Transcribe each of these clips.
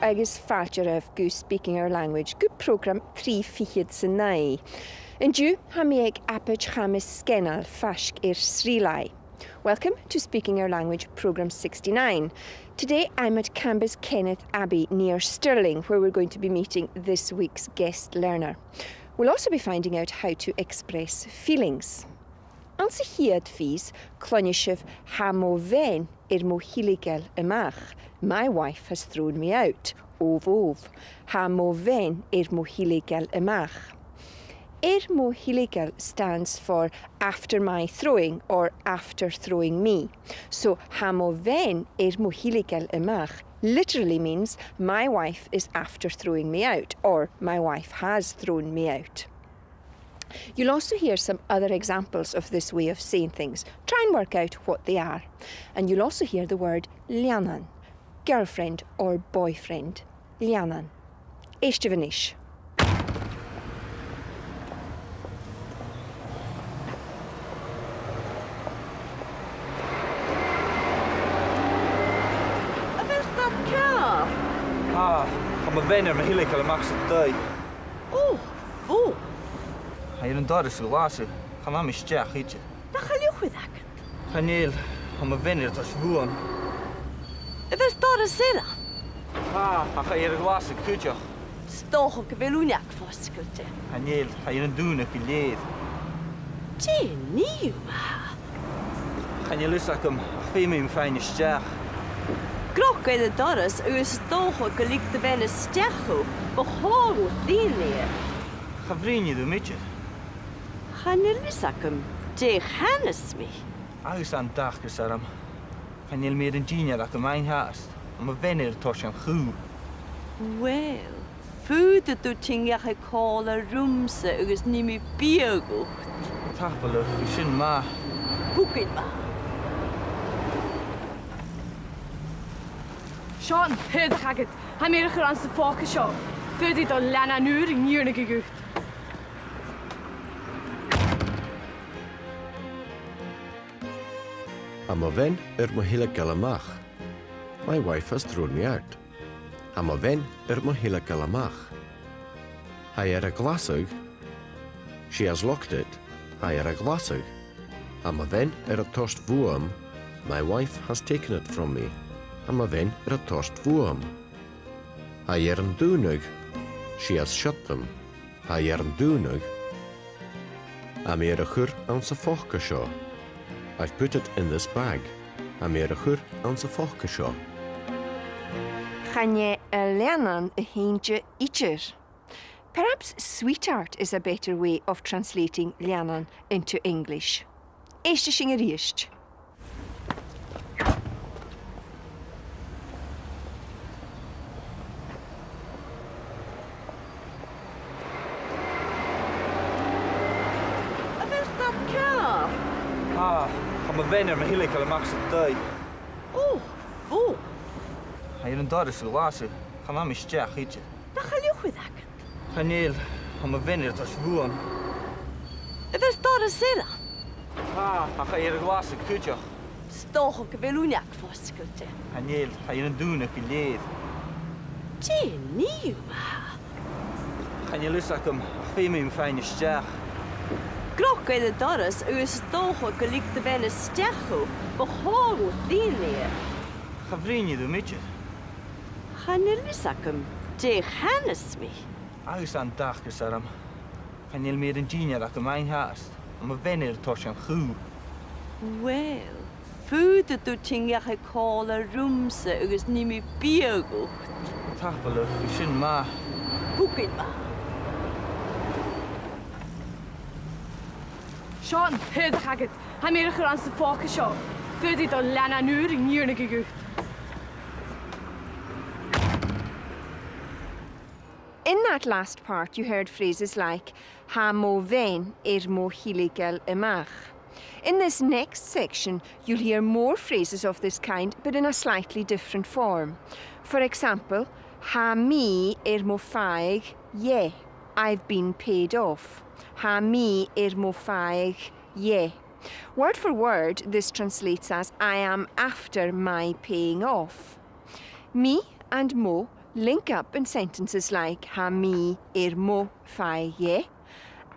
agus fáidir go speaking our language go program trí fichiid sa nai. And you ha mi ag apach chamis skennal fashk Sri Lai. Welcome to Speaking Our Language, Programme 69. Today I'm at Cambus Kenneth Abbey near Stirling, where we're going to be meeting this week's guest learner. We'll also be finding out how to express feelings. An sa hiad fís, clonishif ha mo ven mo hiligel amach. My wife has thrown me out. Ov. Ha mo ven mo hiligel amach. Mo hiligel stands for after my throwing or after throwing me. So ha mo ven mo hiligel amach literally means my wife is after throwing me out or my wife has thrown me out. You'll also hear some other examples of this way of saying things. Try and work out what they are. And you'll also hear the word lianan, girlfriend or boyfriend. Lianan. Eishtevanish. I'm a venner, my hilly can max day. Oh. Hij een daar is gelazen. Ga naar mijn stjach, weet je. Dat ga je goed doen. Daniel, I'm a venner, dat is gewoon. Het is daar een zin. Hij ga je een glazen kutje. Stoch ook wel unie vastgelte. Daniel, ga je een doen ik leed. Tje, nieuw. Ga je lust ik hem, veel meer een fijne stjach. Grok in de dorres, u is toch ook gelijk te binnen stecho, behoorlijk lineer. Ga vriendje doen met je. Ga je lissakum, te hannes me. Alles aan dag is er hem. Ga je meer een genie dat ik mijn haast. I'm a venner, toch een goed. Wel, voelde du tinga gekala rumse, u is niet meer biergoed. Tappelen, ik zin maar. Hoekin maar. Sean, hör dich agad. Ha mir chur ans de fóca seo. Fydi do lena nuur in níorna gigucht. I'm a ven mo hiligel amach. My wife has thrown me out. I'm a ven mo hiligel amach. Hij a glasig. She has locked it. Hij a glasig. I'm a ven a tost vuam. My wife has taken it from me. I'm a ven a tost vuam. Hij een dúnug. She has shut them. Hij een dúnug. I'm a chur aan sa fóca seo. I've put it in this bag. I'm a chur aan sa fóca seo. Gaan je lernen een heentje ietsjer? Perhaps sweetheart is a better way of translating lernen into English. Eerste singeriest. I'm a venner, my hilly can max day. Oh. Hij een daar is gelazen. Ga naar mijn stjach, weet je. Dat ga je goed doen. Daniel, I'm a venner, dat is gewoon. Het is daar een zin. Hij ga je een glazen kutje. Stoch ook wel unie vastgelte. Daniel, ga je een doen ik leed. Tje, nieuw. Ga je lust ik hem, veel meer een fijne stjach. Grok in de dorres, u is toch ook gelijk te binnen stecho, behoorlijk lineer. Ga vriendje doen met je. Ga je lissakum, te hannes me. Alles aan dag is er hem. Ga je meer een genie dat ik mijn haast. I'm a venner, toch een goed. Wel, voelde du tinga gekala rumse, u is niet meer biergoed. Tappelen, ik zin maar. Hoekin maar. Sean, hör dich agad. Ha mir chur ans de fóca seo. Fydi do lena nuur in níorna gigucht. In that last part, you heard phrases like ha mo ven mo hiligel amach. In this next section, you'll hear more phrases of this kind, but in a slightly different form. For example, ha mi mo faig ye. I've been paid off. Ha mi mo faig ye. Word for word, this translates as I am after my paying off. Mi and mo link up in sentences like ha mi mo fai ye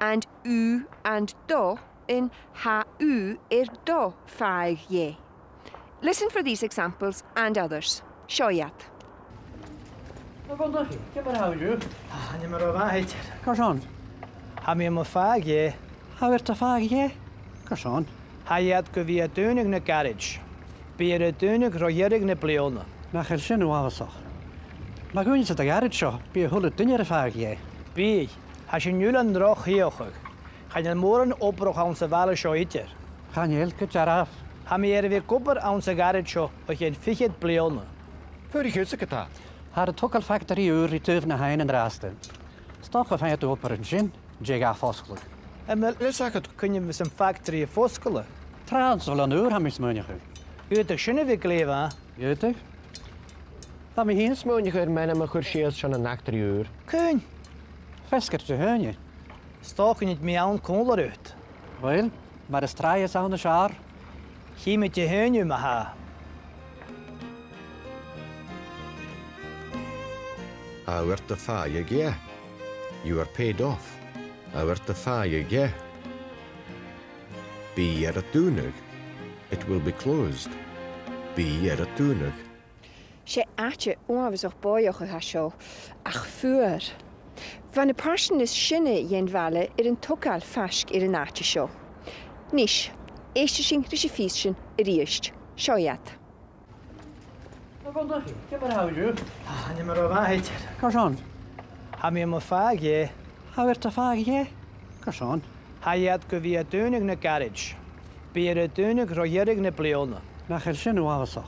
and u and do in ha u do fai ye. Listen for these examples and others. Sioiat. Hanne mar a bhaid. Carson, Ha mi mo fag ye. how is the fag ye? Carson, Hayat go vi a dúnig na garage. Bí a dúnig roiérig na bliona. na chael sin o afasach. Na gwyn sydd ag arid sio, bi a hwlyd dyni'r fag ye. Bí, ha sin nŵl an droch hiochag. Chan yn môr an obroch awn sa vala sio idir. Chaniel, gydaraf. Ha mi fi gwbar awn sa garage sio o chi'n ffichyd bliona. Voor die gutse geta. Har y tokal factory ŵr i tyf na hain yn rastyn. Stoch o ffaint o opar yn sin, jeg a fosglwg. Les ac kun je met een factory foskelen. Trans ol an ŵr ham i smynach yw. Uit de sinne vi gleva. Ydych? Dat me geen smoonje gaat mijn maar goed zo'n een nacht 3 uur. Kun. Fesker te heun je. Stoken niet meer aan koler uit. Wel, maar de straai is aan de schaar. Hier met je heunje maar ha. I werd the fire, yeah. You are paid off. I werd the fire, yeah. Be at a tunig. It will be closed. Be at a tunig. Sé atje onhafas och boioch ha seo ach fuair. Van y person is sinne jen vale een tokal fask een atje seo. Nis, eiste sin risi fís sin riist. Sioiat. Hanne mar a bhaid. Carson, Ha mi mo fag ye. how is the fag ye? Carson, Hayat go vi a dúnig na garage. Bí a dúnig roiérig na bliona. na chael sin o afasach.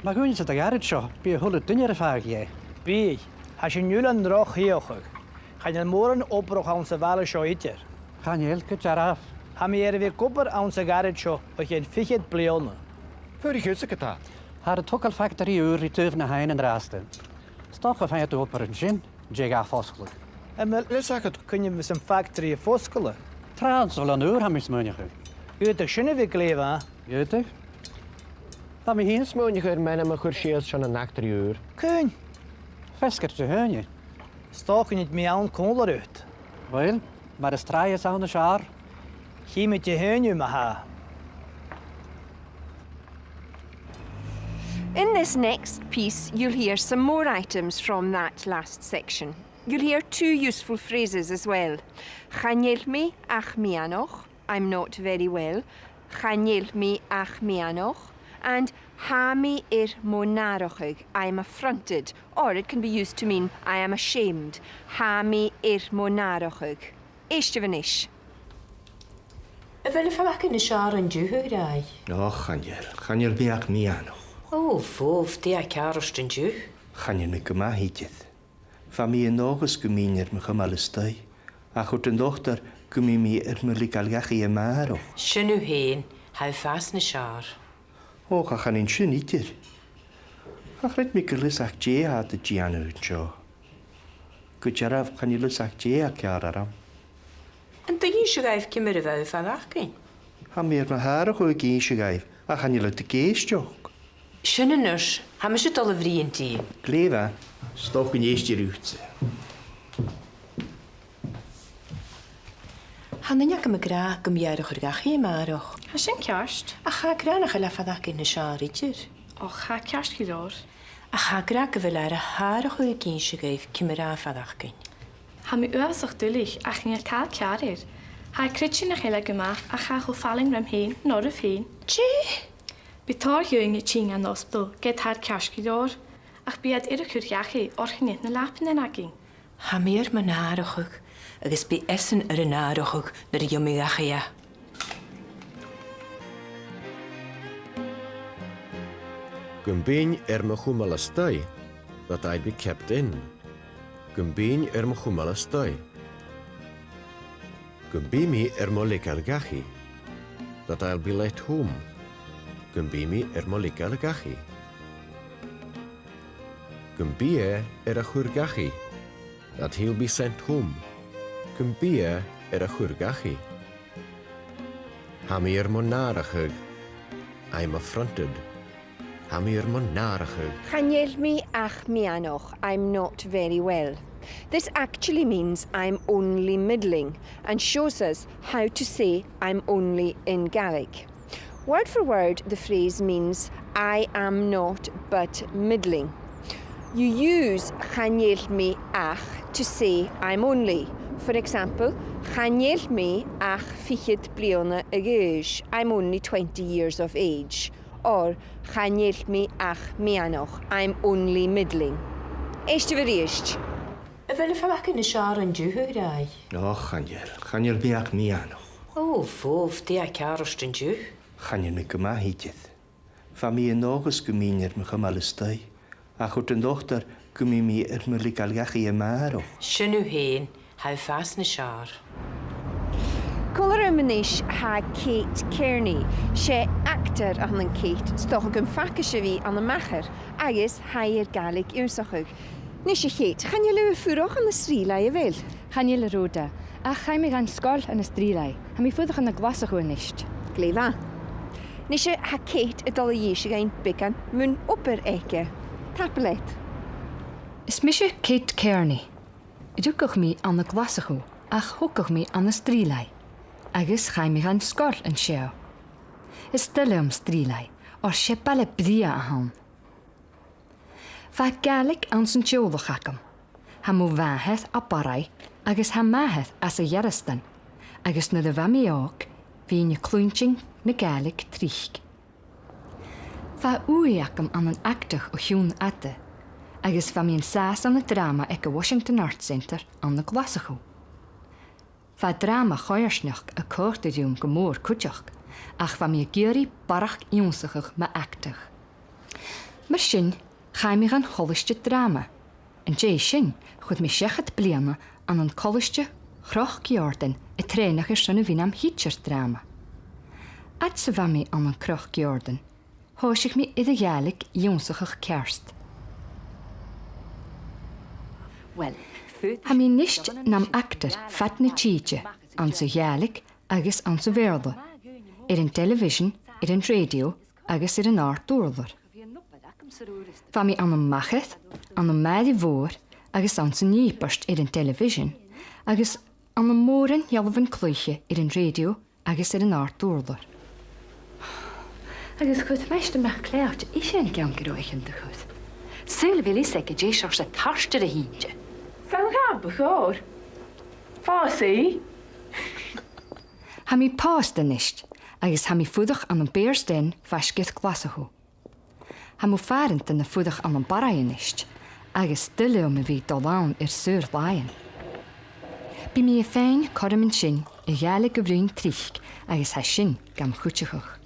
Na gwyn sydd ag arid sio, bi a hwlyd dyni'r fag ye. Bí, ha sin nŵl an droch hiochag. Chan yn môr an obroch awn sa vala sio idir. Chaniel, gydaraf. Ha mi fi gwbar awn sa garage sio o chi'n ffichyd bliona. Voor die gutse geta. Har y tokal factory ŵr i tyf na hain yn rastyn. Stoch o ffaint o opar yn sin, jeg a fosglwg. Les ac kun je met een factory foskelen. Trans ol an ŵr ham i smynach yw. Uit de sinne vi gleva. Ydych? Dat me geen smoonje gaat mijn maar goed zo'n een nacht 3 uur. Kun. Fesker te heun je. Stoken niet meer aan koler uit. Wel, maar de straai is aan de schaar. Hier met je heunje maar ha. In this next piece, you'll hear some more items from that last section. You'll hear 2 useful phrases as well. Chanel mi ach mianoch, I'm not very well. Chanel mi ach mianoch. And ha mi monarochig, I'm affronted. Or it can be used to mean I am ashamed. Ha mi monarochig. Eiste van ish. Y fel y ffawc yn y siar yn diw hwyrau. O, chanel mi ac mi anoch. O, fof, di a carost yn diw. Chanel mi gyma hydydd. Fa mi yn ogos gymyn my chymal ystau. A chwt yn dochter gymi mi my galgach i yma aro. Sian yw hen, hau ffas yn y siar. O, chachan yn sy'n idir. Ach rhaid mi gyrlys ac je a dy gian yw'n sio. Gydaraf chanelus ac je ac ar aram. Yn dy gyn sy'n gaif cymryd y fel ffawc gyn. Ha mi my har o chwy gyn sy'n gaif. A chanel dy geis joch. Sian yn nys, ha mi sy'n dol y fri yn di. Glefa, stoch yn eist i'r ywtse. Han yn iac am y gra gymierwch yr gach i ymarwch. Ha sin ceart. A cha gra na chael a ffawc yn y siar i dir. Och, ha ceart gydor. A cha gra gyfel ar y har o chwy gyn sy'n gaif cymryd a ffawc gyn. Ha mi uafasach dulich ach ni'r cael cearir. Ha critsin a chael gyma a cha chw ffaling rym hyn, nor yf hyn. Che? Bitar hywing y ching an osbl, get har ceart gydor. Ach biad i'r cwrgiachu o'r chynnydd na lapin yn agin. Ha mi'r ma narochwg. Agus bi essen ar y narochwg na dy ymi gach ia. Gumbeen my chwmal ystau. That I'd be kept in. Gumbeen my chwmal ystau. Gumbeen mi my legal gachi. That I'll be let home. Gumbeen mi my legal gachi. Gumbee a chwrgachi. That he'll be sent home. Gumbee a chwrgachi. Ha mi monarachig. I'm affronted. Hamir monarachug. Chanel mi ach mianoch, I'm not very well. This actually means I'm only middling and shows us how to say I'm only in Gaelic. Word for word, the phrase means I am not but middling. You use chanel mi ach to say I'm only. For example, chanel mi ach fichid bliona agéis. I'm only 20 years of age. Or chanel mi ach mianoch. I'm only middling. Eiste verriest. A bhfuil fach in na seár an dúthú rai. No, chanel mi ach miano. Ó, fóf, tí a cearst an dú. Chanel mi gyma hydyd. Fa mi yn ogos gymynir mi chymalystau. A chwt yn dochtar gymi mi myli galgach I ymaro. Sinú héin, hau fas na seár. Color manish ha Kate Kearney. She actor an an Kate. Stoch gym facas fi an y macher. Agis hair Gaelic ursachug. Nis je Kate, gaan jullie furoch an y strilai fel? Gaan jullie roda. A ga mi gan skol an y strilai. Ha mi ffwydwch an y glasach o nisht. Gleifa. Nis je ha Kate y dol y iesie gain bigan mun oper eke. Tapelet. Is misje Kate Kearney. Dúcoch mi an y glasach o, ach hwcoch mi an y strilai. Agus ga mi gan skol an seo. Is stille om strilai, or se balle bria a han. Fa Gaelic an sy'n tiolwch acam. Ha mw faheth a barai, agus ha maheth as a jarastan, agus na dda mi og, fi ni clwynching na Gaelic trich. Fa ui acam an an actach o hiwn ate, agus fa mi yn sas an y drama ec a Washington Arts Center an y glasachu. Fa drama choersnach a coortedium gymor cwtjach, ach fa mi a gyri barach ionsachach ma actach. Mar sin, ga mi gaan hollisje drama. En jay sin, goed mi sjechet bliana an een kollisje, groch gjorden, et trainacher sonne vinam hitcher drama. At se van mi an een kroch gjorden, hoos ik mi idealig jonsachig kerst. Ha mi nisht nam actor fatne tjietje, an se Gaelic, agus an se verde. In television, in radio, agus in art doorler. Fa mi an een machet, an een meidi voor, agus an zijn nieperst in television, agus an een moren jalven kluitje in radio, agus in art doorler. Agus goed meeste meg kleurt, is een gangeroichen de goed. Zul wil is ik je zoals het harste de hintje. Fel gab hoor. Fasi? Ha mi paste nicht, agus ha mi voedig an een beersteen vaskit glasahu. Ha mo farent in de voedig an een baraien nicht, agus stille me wie dolaan sur laien. Bi mi e fein korm en sin, e Gaelic vrien trich, agus ha sin gam goedjegog.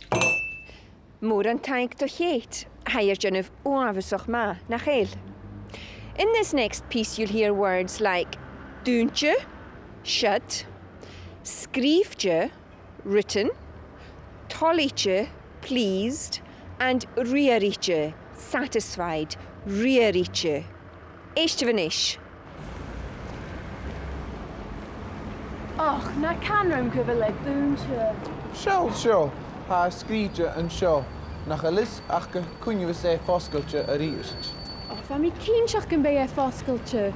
Moor an taink to Kate. Haier Jennifer oavusach ma nach heel. In this next piece you'll hear words like doontje, shut, skriefje, written, tollietje, pleased, and rierietje, satisfied, rierietje. Eiste van ish. Och, na canrum cyfyle dŵntio. Seo, ha sgríide an seo, nach a lis ach go cúineh sé foscailte a ríist. Och, fa mi cínseach gyn bei e fosgailte.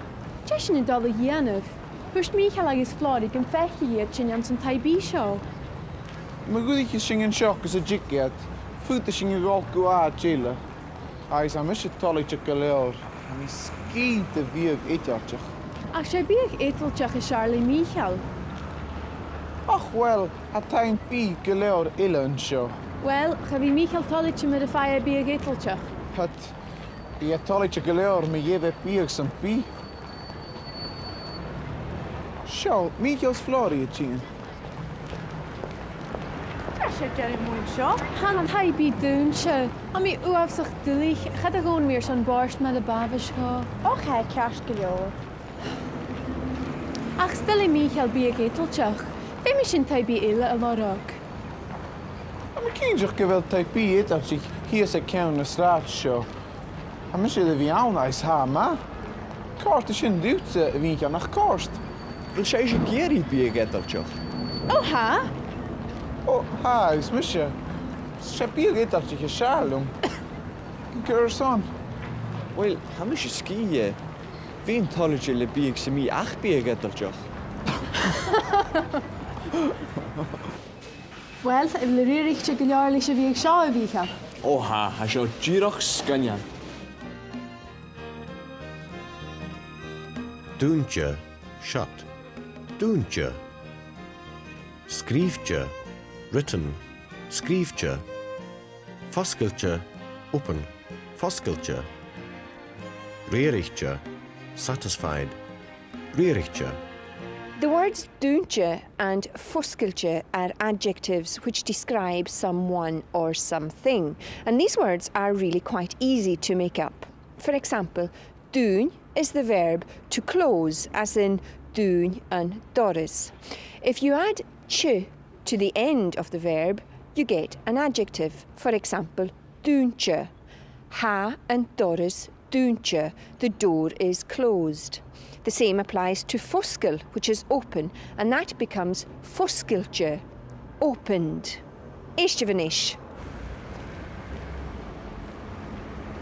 Jesin yn dal y ddianaf. Bwys mi cael agos flori gyn fechi i'r chyn an sy'n taibi sio. Mae gwydych i syng yn sioc as a jigiad, ffwyd y syng i gol gwa jela. Ais am eisiau tolu tiach o leor, a mi sgyd y fiag eidiotiach. Ach, siai biag eidltiach y Charlie Michael. Ach wel, a tain bi gyleor ila yn sio. Wel, cha fi Michael tolich yn mynd y ffai e biag eidltiach. Het i a tolu tiach o leor me jefe biag sy'n bi. Sio, Michael's flori y tîn. Siai Jerry mwyn sio. Han an taibi dŵntio. A mi uafsach dylich, chad ag o'n mir sy'n borst me le bafish go. Och he cash gilio. Ach, stel i Michael biag eidltiach. Fe mi sy'n taibi ila y lorog. A mi cynjach gyfel tai bi eidiotiach hi as a cawn y straat sio. A mi sydd y fi awn ais ha ma. Cort y sy'n diwtse y fi'n cael nach corst. Wil zij je keer in biegetteltje? Oh, ha? O, ha, is misje. Sje biag eidiotiach y sialwm. Gerson. Wel, ham is ski. Fi'n tolig le big sy'n mi ach big edrych. Wel, if le ryrich te gyliar lys y fi sio y fi cha. O ha sio girach sganyan. Dúnte, shot. Dúnte. Scríbte, written. Scríbte. Foscailte, open. Foscailte. Rierichte, satisfied. Rierichte. The words dúnte and foscailte are adjectives which describe someone or something. And these words are really quite easy to make up. For example, dún is the verb to close, as in dún and doris. If you add ch to the end of the verb, you get an adjective. For example, dúnte. Ha and doris dúnte. The door is closed. The same applies to foscail, which is open, and that becomes foscailte, opened. Eishtevanish.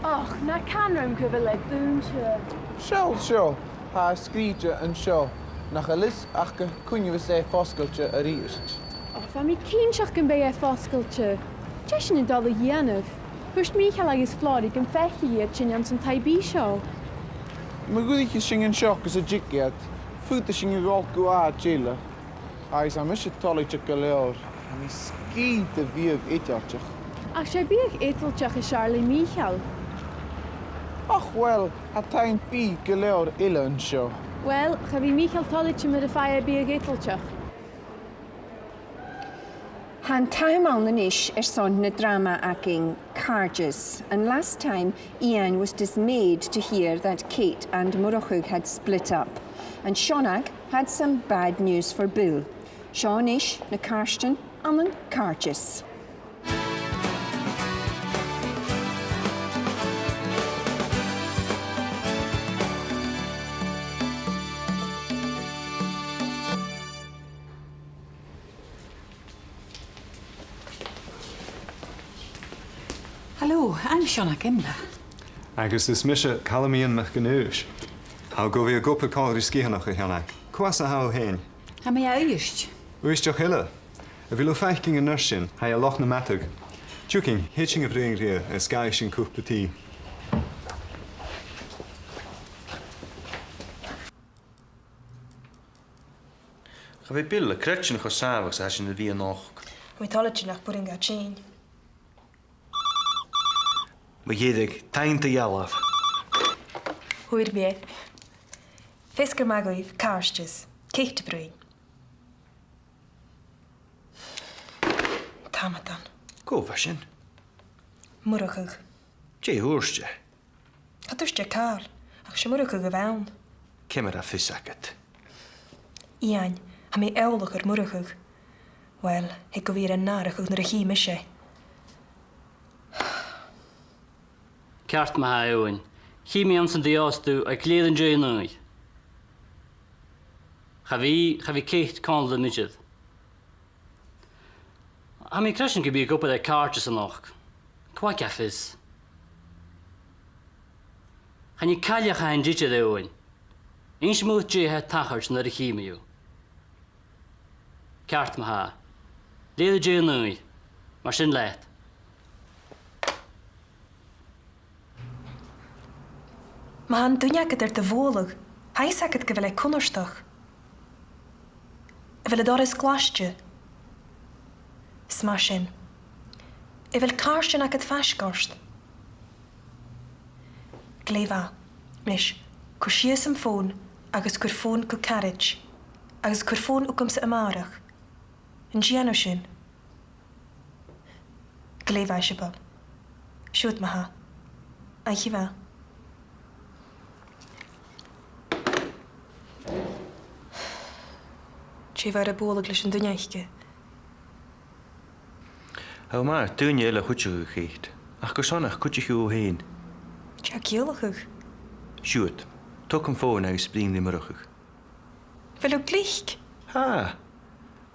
Och, na canrym cyfel le dŵn te. Sio. Ha scríte an sio. Nach a lis ach go cúine sé foscailte a ríist. Och, fa mi cyn siach gyn beth ffosgol te. Jesyn yn dal y hianaf. Hwst mi chael agos flori gyn fechi i'r chynion sy'n tai bi sio. Mae gwydych i sy'n sioc ys y jigiad. Ffwyd y sy'n gol gwa gila. Ais am eisiau tolu tiach galeor. Mi sgyd y fiog eitiartiach. Ach, siai bych eiteltiach y Charlie Michael. Ach wel, a ta'n bi galeor ila yn sio. Wel, cha fi Michael tolit sy'n mynd y ffai a bych eiteltiach. Han time on the nish son na drama acting Carges, and last time Ian was dismayed to hear that Kate and Morochug had split up, and Shonag had some bad news for Bill. Shawnish na Karsten and Carges. Hallo, I'm Shona Kimba. Agus is misje Calamíon me genúis. How go vi a gopa cáir scíhanach a cheannach. Cuasa how hain. Ha mi aist. Uisteach hille. A vi lo feiking a nursin, ha a loch na matug. Tuking, hitching a bring ria, a skaish in cúplatí. Ga vi Bill, a kretsin go savaks as in de wie nog. Mi tolit nach puring a chain. Maar Gàidhlig, tainte jalaf. Hwyr bie. Fisker magoif, karstjes, kechte bruin. Tamatan. Go fashion. Murachug. Tje hoorstje. Hatustje kaar. Ach je murachug gewaun. Kemera vissaket. Ian, ha mi euliger murachug. Wel, ik go weer een narachug naar de chiemische. Ceart me ha eoin. Chimi an san diastú a cléan dé nui. Cha bhí cécht cála midjid. Ha mi cresin go bí gopa a cartas an och. Qua cafis. Cha ni callach ha an ditid eoin. Ins múth dé ha tachart na a chimiú. Ceart me ha. Léad dé nui. Mar sin leit. Maar han dunjaket er te volig. Hij zegt het geweldig konnerstag. Ik wil daar eens klasje. Smashin. Ik wil kaarsje naar het vastkarst. Gleva. Mish. Kushie sem phone. Agus kur phone ku carriage. Agus kur phone ook om se amarach. En gianoshin. Gleva ishebal. Shoot me ha. Aichiva. Tje waar de bolig een dunjachtje. Hou maar, toen je hele goedje gegeet. Ach, gezonnig, goedje goed heen. Tja, kielig. Shoot, tok hem voor naar je spring die morgen. Wil ook licht? Ha,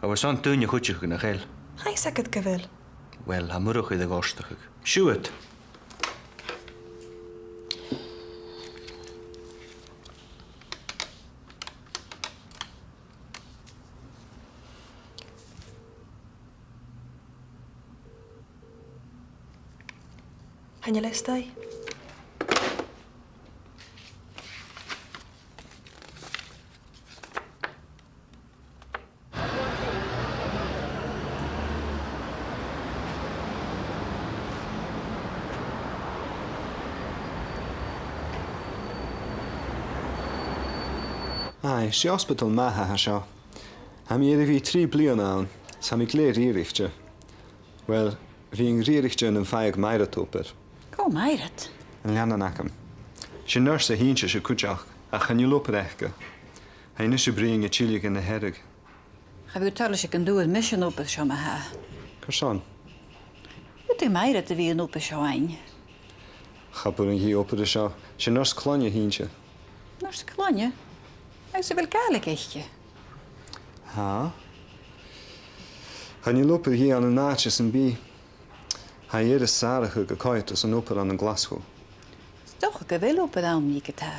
maar zo'n toen je goedje naar gel. Hij zegt het gewel. Wel, ha morgen de gostig. Shoot. Can je listau? Ai, si hospital maha ha seo. Ha mi edrych fi 3 blion awn, sa mi gler rierichtje. Wel, fi yng rierichtje yn ffeig maira toper. Go meiret. Yn lian an acam. Si nurs a hiintje si cwtjach, a chan you loper echke. Ha yn ysio bring y chiliog yn y herig. Ga vi tala sig kan doen mission op het sjama ha. Kersan, Het is meiret vi een op het sjaan. chapur yn hi oper y seo. Si nurs clonje hiintje. Nors klanje. Ik ze wel Gaelic echtje. Ha? Han you loper hi an y naatjes yn bi. Ha hier is sarige gekoitus yn oper an y Glasgow. Toch ik wel op het aan mi geta.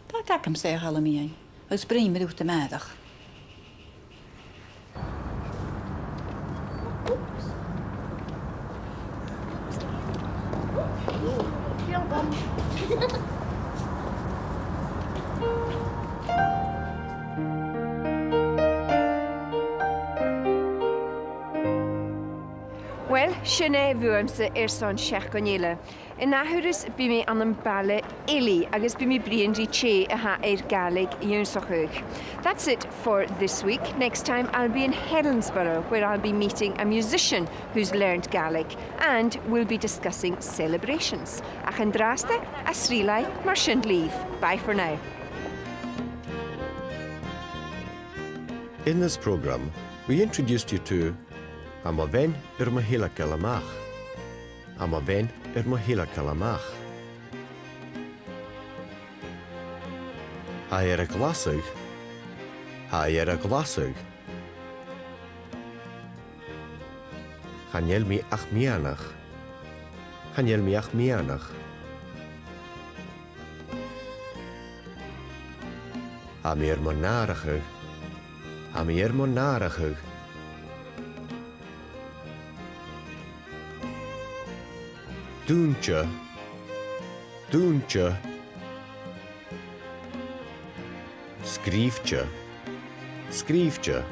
Daar kan ik hem zeggen allemaal. We springen met uit de middag. Wel, sinne bhuamsa son Seach Gonile. In ahyrus bu mi an yn bale ili, agus bu mi briandri che aha Gaelic Iwnsochug. That's it for this week. Next time I'll be in Helensborough, where I'll be meeting a musician who's learned Gaelic, and we'll be discussing celebrations. Ach yn draste, a srilai mar sin leave. Bye for now. In this program, we introduced you to Amaven Mahila Kalamach. Amaven Mahila Kalamach. Haer glasig. Haer glasig. Chanel mi ach mianach. Chanel mi ach mianach. Amir monarachig. Amir monarachig. Dúntje, dúntje. Skrieftje, skrieftje.